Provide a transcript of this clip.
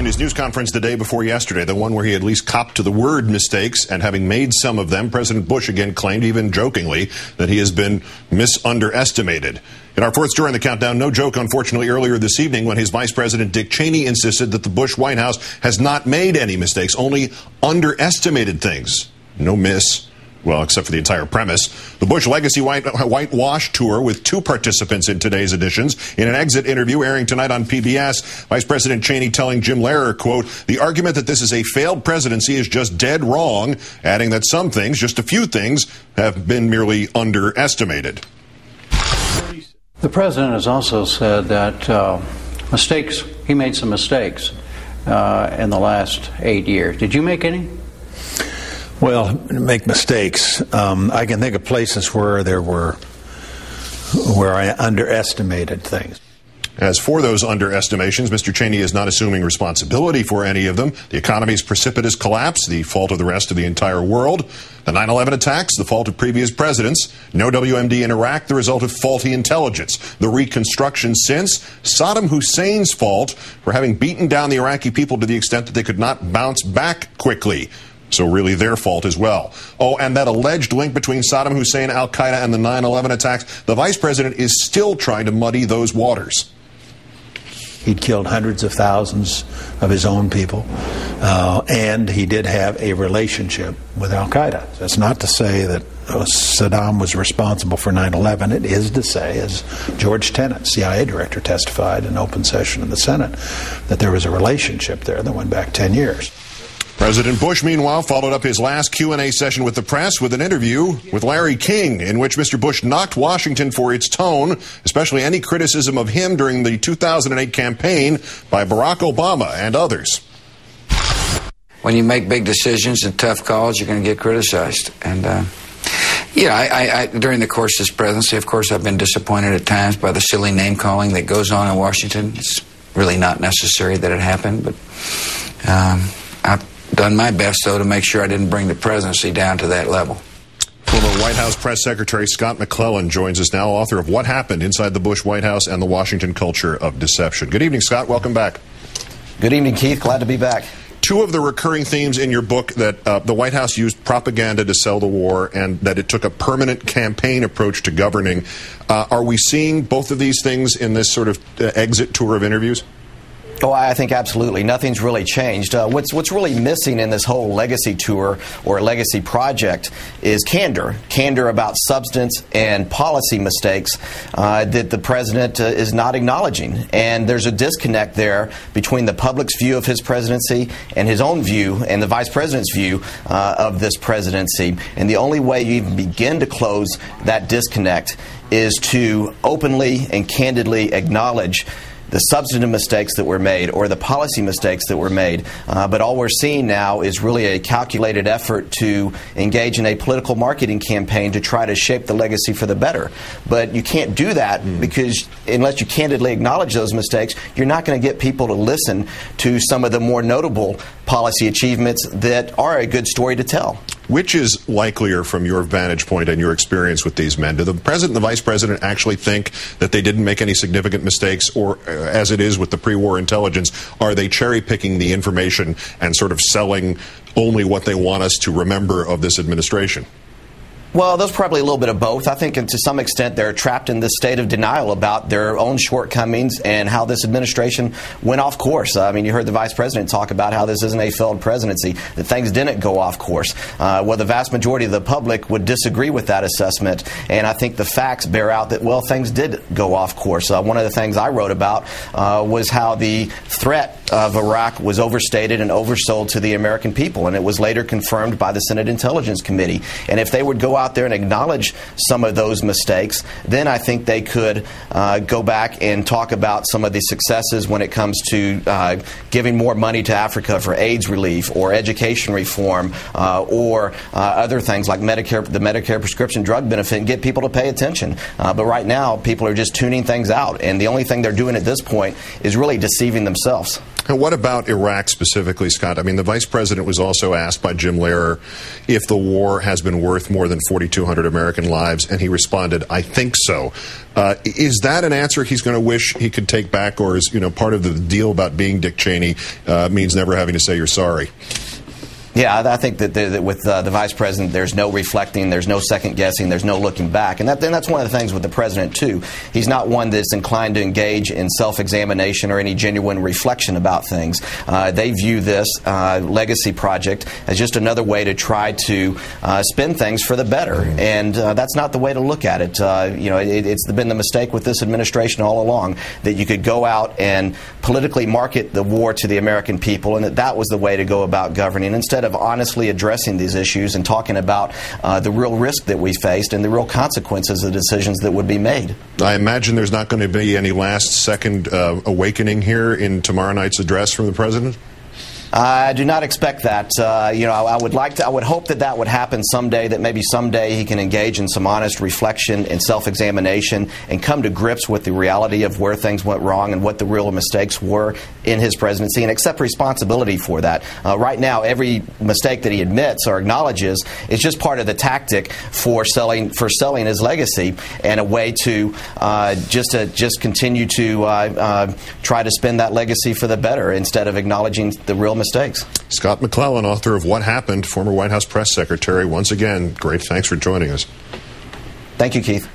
in his news conference the day before yesterday, the one where he at least copped to the word mistakes, and having made some of them, President Bush again claimed, even jokingly, that he has been underestimated. In our fourth story in the countdown, no joke, unfortunately, earlier this evening when his Vice President Dick Cheney insisted that the Bush White House has not made any mistakes, only underestimated things. No miss. Well, except for the entire premise. The Bush Legacy Whitewash Tour with two participants in today's editions. In an exit interview airing tonight on PBS, Vice President Cheney telling Jim Lehrer, quote, "The argument that this is a failed presidency is just dead wrong," adding that some things, just a few things, have been merely underestimated. The president has also said that he made some mistakes in the last 8 years. Did you make any? Well, make mistakes. I can think of places where I underestimated things. As for those underestimations, Mr. Cheney is not assuming responsibility for any of them. The economy's precipitous collapse, the fault of the rest of the entire world. The 9/11 attacks, the fault of previous presidents. No WMD in Iraq, the result of faulty intelligence. The reconstruction since, Saddam Hussein's fault for having beaten down the Iraqi people to the extent that they could not bounce back quickly. So really their fault as well. Oh, and that alleged link between Saddam Hussein, al-Qaeda, and the 9/11 attacks, the vice president is still trying to muddy those waters. He'd killed hundreds of thousands of his own people, and he did have a relationship with al-Qaeda. That's not to say that Saddam was responsible for 9/11. It is to say, as George Tenet, CIA director, testified in open session in the Senate, that there was a relationship there that went back 10 years. President Bush, meanwhile, followed up his last Q&A session with the press with an interview with Larry King, in which Mr. Bush knocked Washington for its tone, especially any criticism of him during the 2008 campaign by Barack Obama and others. When you make big decisions and tough calls, you're going to get criticized. And, I during the course of this presidency, of course, I've been disappointed at times by the silly name-calling that goes on in Washington. It's really not necessary that it happened, but I've done my best, though, to make sure I didn't bring the presidency down to that level. Former White House Press Secretary Scott McClellan joins us now, author of What Happened Inside the Bush White House and the Washington Culture of Deception. Good evening, Scott. Welcome back. Good evening, Keith. Glad to be back. Two of the recurring themes in your book that the White House used propaganda to sell the war and that it took a permanent campaign approach to governing. Are we seeing both of these things in this sort of exit tour of interviews? Oh, I think absolutely. Nothing's really changed. What's really missing in this whole legacy tour or legacy project is candor. Candor about substance and policy mistakes that the president is not acknowledging. And there's a disconnect there between the public's view of his presidency and his own view and the vice president's view of this presidency. And the only way you even begin to close that disconnect is to openly and candidly acknowledge the substantive mistakes that were made or the policy mistakes that were made. But all we're seeing now is really a calculated effort to engage in a political marketing campaign to try to shape the legacy for the better. But you can't do that because unless you candidly acknowledge those mistakes, you're not going to get people to listen to some of the more notable policy achievements that are a good story to tell. Which is likelier from your vantage point and your experience with these men? Do the president and the vice president actually think that they didn't make any significant mistakes, or as it is with the pre-war intelligence, are they cherry-picking the information and sort of selling only what they want us to remember of this administration? Well, there's probably a little bit of both. I think to some extent they're trapped in this state of denial about their own shortcomings and how this administration went off course. I mean, you heard the vice president talk about how this isn't a failed presidency, that things didn't go off course. Well, the vast majority of the public would disagree with that assessment, and I think the facts bear out that, well, things did go off course. One of the things I wrote about was how the threat of Iraq was overstated and oversold to the American people, and it was later confirmed by the Senate Intelligence Committee. And if they would go out there and acknowledge some of those mistakes, then I think they could go back and talk about some of the successes when it comes to giving more money to Africa for AIDS relief or education reform or other things like Medicare, the Medicare prescription drug benefit, and get people to pay attention. But right now, people are just tuning things out, and the only thing they're doing at this point is really deceiving themselves. And what about Iraq specifically, Scott? I mean, the vice president was also asked by Jim Lehrer if the war has been worth more than 4,200 American lives, and he responded, "I think so." Is that an answer he's going to wish he could take back, or is part of the deal about being Dick Cheney means never having to say you're sorry? Yeah, I think that with the vice president, there's no reflecting, there's no second guessing, there's no looking back. And that's one of the things with the president, too. He's not one that's inclined to engage in self-examination or any genuine reflection about things. They view this legacy project as just another way to try to spin things for the better. And that's not the way to look at it. It's been the mistake with this administration all along that you could go out and politically market the war to the American people, and that was the way to go about governing, instead of honestly addressing these issues and talking about the real risk that we faced and the real consequences of the decisions that would be made. I imagine there's not going to be any last-second awakening here in tomorrow night's address from the president? I do not expect that. I would hope that would happen someday, that maybe someday he can engage in some honest reflection and self-examination and come to grips with the reality of where things went wrong and what the real mistakes were in his presidency and accept responsibility for that. Right now, every mistake that he admits or acknowledges is just part of the tactic for selling his legacy and a way to just continue to try to spin that legacy for the better instead of acknowledging the real mistakes. Scott McClellan, author of What Happened, former White House press secretary. Once again, great thanks for joining us. Thank you, Keith.